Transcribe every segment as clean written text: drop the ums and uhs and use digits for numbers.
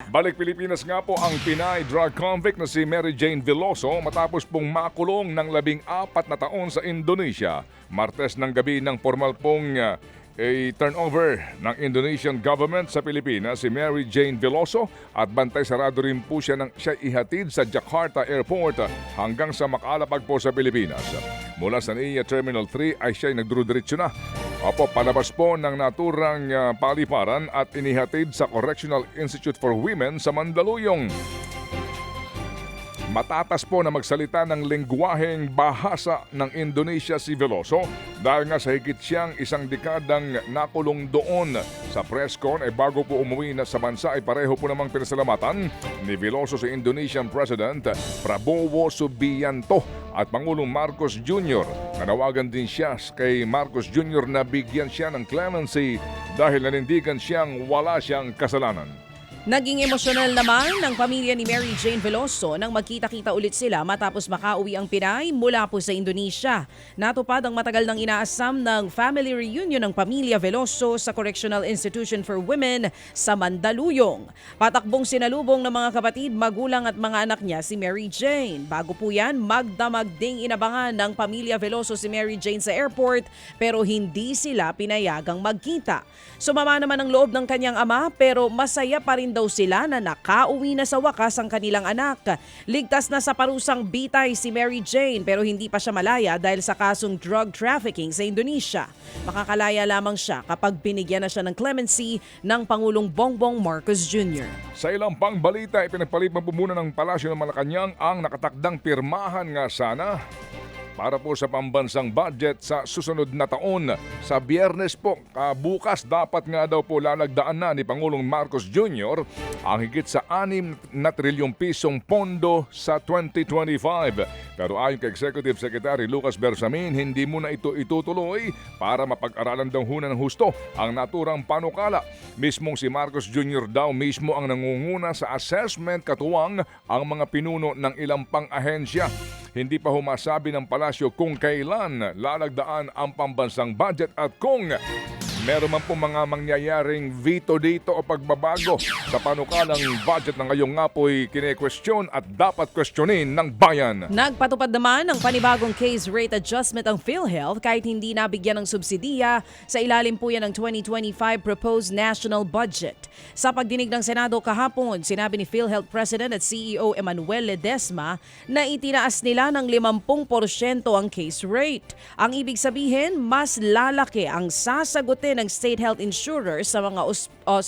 Balik Pilipinas nga po ang Pinay drug convict na si Mary Jane Veloso matapos pong makulong ng 14 na taon sa Indonesia. Martes ng gabi ng formal pong turnover ng Indonesian government sa Pilipinas si Mary Jane Veloso at bantay sarado rin po siya ihatid sa Jakarta Airport hanggang sa makalapag po sa Pilipinas. Mula sa NAIA Terminal 3 ay siya nagdurudiretso na. Palabas po ng naturang paliparan at inihatid sa Correctional Institute for Women sa Mandaluyong. Matatas po na magsalita ng lengguwaheng bahasa ng Indonesia si Veloso dahil nga sa higit siyang isang dekadang nakulong doon. Sa press con ay bago po umuwi na sa bansa ay pareho po namang pinasalamatan ni Veloso sa Indonesian President Prabowo Subianto at Pangulong Marcos Jr. Nanawagan din siya kay Marcos Jr. na bigyan siya ng clemency dahil nanindigan siyang wala siyang kasalanan. Naging emosyonal naman ng pamilya ni Mary Jane Veloso nang magkita-kita ulit sila matapos makauwi ang Pinay mula po sa Indonesia. Natupad ang matagal nang inaasam ng family reunion ng pamilya Veloso sa Correctional Institution for Women sa Mandaluyong. Patakbong sinalubong ng mga kapatid, magulang at mga anak niya si Mary Jane. Bago po yan, magdamag ding inabangan ng pamilya Veloso si Mary Jane sa airport pero hindi sila pinayagang magkita. Sumama naman ang loob ng kanyang ama pero masaya pa rin daw sila na nakauwi na sa wakas ang kanilang anak. Ligtas na sa parusang bitay si Mary Jane pero hindi pa siya malaya dahil sa kasong drug trafficking sa Indonesia. Makakalaya lamang siya kapag binigyan na siya ng clemency ng Pangulong Bongbong Marcos Jr. Sa ilang pang balita, ipinagpalipan po muna ng Palasyo ng Malacanang ang nakatakdang pirmahan nga sana para po sa pambansang budget sa susunod na taon. Sa Biyernes po, bukas dapat nga daw po lalagdaan na ni Pangulong Marcos Jr. ang higit sa 6 na trilyong pisong pondo sa 2025. Pero ayon kay Executive Secretary Lucas Bersamin, hindi muna ito itutuloy para mapag-aralan daw huna ng husto ang naturang panukala. Mismong si Marcos Jr. daw mismo ang nangunguna sa assessment katuwang ang mga pinuno ng ilang pang ahensya. Hindi pa humasabi ng palasyo kung kailan lalagdaan ang pambansang budget at kung meron man po mga mangyayaring veto dito o pagbabago sa panukalang budget na ngayong nga po'y kine-question at dapat questionin ng bayan. Nagpatupad naman ng panibagong case rate adjustment ang PhilHealth kahit hindi nabigyan ng subsidiya sa ilalim po yan ng 2025 proposed national budget. Sa pagdinig ng Senado kahapon, sinabi ni PhilHealth President at CEO Emmanuel Ledesma na itinaas nila ng 50% ang case rate. Ang ibig sabihin, mas lalaki ang sasagutin ng state health insurers sa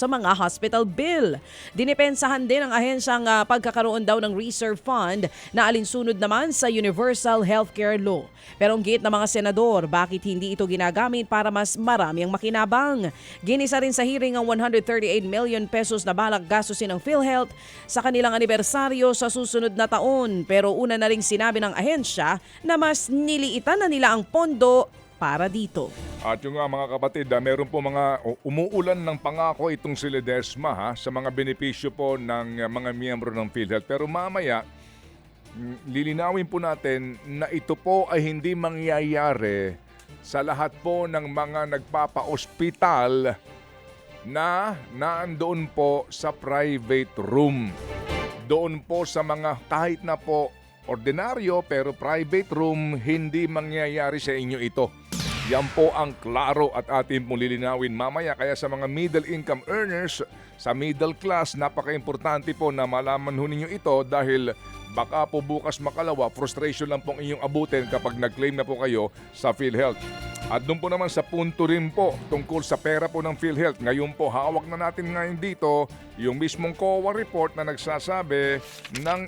mga hospital bill. Dinipensahan din ang ahensyang pagkakaroon daw ng reserve fund na alinsunod naman sa Universal Healthcare Law. Pero ang gate ng mga senador, bakit hindi ito ginagamit para mas marami ang makinabang? Ginisa rin sa hearing ang 138 million pesos na balak gastusin ng PhilHealth sa kanilang anibersaryo sa susunod na taon. Pero una na ring sinabi ng ahensya na mas niliitan na nila ang pondo para dito. At yung mga kapatid, meron po mga umuulan ng pangako itong si Ledesma sa mga benepisyo po ng mga miyembro ng PhilHealth. Pero mamaya, lilinawin po natin na ito po ay hindi mangyayari sa lahat po ng mga nagpapa-ospital na naandoon po sa private room. Doon po sa mga kahit na po ordinaryo pero private room, hindi mangyayari sa inyo ito. Yan po ang klaro at atin pong lilinawin mamaya. Kaya sa mga middle income earners, sa middle class, napaka-importante po na malaman ho ninyo ito dahil baka po bukas makalawa, frustration lang pong inyong abutin kapag nag-claim na po kayo sa PhilHealth. At doon po naman sa punto rin po tungkol sa pera po ng PhilHealth. Ngayon po, hawak na natin ngayon dito yung mismong COA report na nagsasabi ng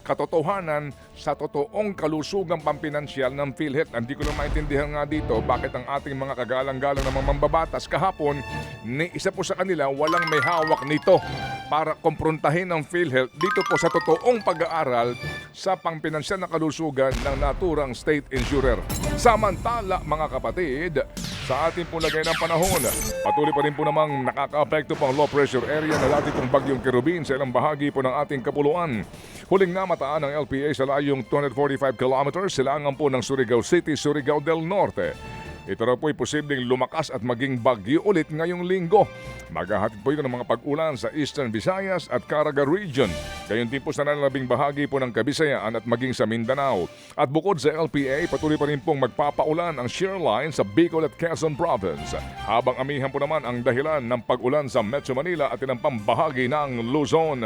katotohanan sa totoong kalusugang pampinansyal ng PhilHealth. Hindi ko na maintindihan nga dito bakit ang ating mga kagalang-galang na mga mambabatas kahapon, ni isa po sa kanila walang may hawak nito para komprontahin ng PhilHealth dito po sa totoong pag-aaral sa pampinansyal na kalusugan ng naturang state insurer. Samantala mga kapatid, sa ating pong lagay ng panahon, patuloy pa rin po namang nakaka-apekto po ang low pressure area na dati pong bagyong Kerubin sa ilang bahagi po ng ating kapuluan. Huling namataan ng LPA sa layong 245 kilometers silangan po ng Surigao City, Surigao del Norte. Ito raw po ay posibleng lumakas at maging bagyo ulit ngayong linggo. Maghahatid po ito ng mga pag-ulan sa Eastern Visayas at Caraga Region. Gayon din po sa nalalabing bahagi po ng Kabisayaan at maging sa Mindanao. At bukod sa LPA, patuloy pa rin pong magpapaulan ang shear line sa Bicol at Quezon Province. Habang amihan po naman ang dahilan ng pag-ulan sa Metro Manila at ilang pambahagi ng Luzon.